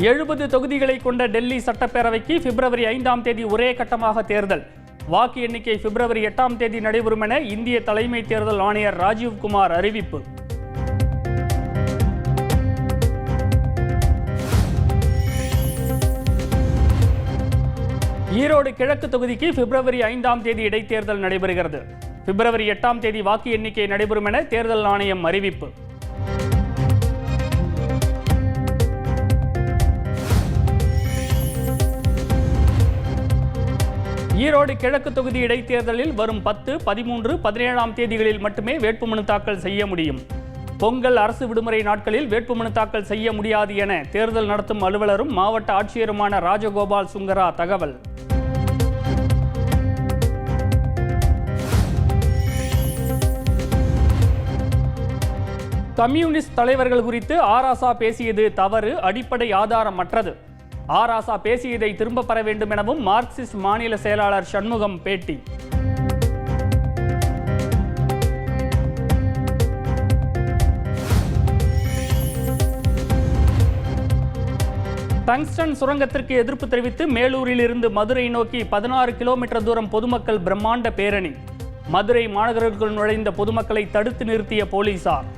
70 தொகுதிகளை கொண்ட டெல்லி சட்டப்பேரவைக்கு பிப்ரவரி 5ஆம் தேதி ஒரே கட்டமாக தேர்தல். வாக்கு எண்ணிக்கை பிப்ரவரி 8ஆம் தேதி நடைபெறும் என இந்திய தலைமை தேர்தல் ஆணையர் ராஜீவ்குமார் அறிவிப்பு. ஈரோடு கிழக்கு தொகுதிக்கு பிப்ரவரி 5ஆம் தேதி இடைத்தேர்தல் நடைபெறுகிறது. பிப்ரவரி 8ஆம் தேதி வாக்கு எண்ணிக்கை நடைபெறும் என தேர்தல் ஆணையம் அறிவிப்பு. ஈரோடு கிழக்கு தொகுதி இடைத்தேர்தலில் வரும் 10, 13, 17ஆம் தேதிகளில் மட்டுமே வேட்புமனு தாக்கல் செய்ய முடியும். பொங்கல், அரசு விடுமுறை நாட்களில் வேட்புமனு தாக்கல் செய்ய முடியாது என தேர்தல் நடத்தும் அலுவலரும் மாவட்ட ஆட்சியருமான ராஜகோபால் சுங்கரா தகவல். கம்யூனிஸ்ட் தலைவர்கள் குறித்து ஆராசா பேசியது தவறு, அடிப்படை ஆதாரமற்றது. ஆராசா பேசியதை திரும்ப பெற வேண்டும் எனவும் மார்க்சிஸ்ட் மாநில செயலாளர் சண்முகம் பேட்டி. டங்ஸ்டன் சுரங்கத்திற்கு எதிர்ப்பு தெரிவித்து மேலூரில் இருந்து மதுரை நோக்கி 16 கிலோமீட்டர் தூரம் பொதுமக்கள் பிரம்மாண்ட பேரணி. மதுரை மாநகருக்குள் நுழைந்த பொதுமக்களை தடுத்து நிறுத்திய போலீசார்.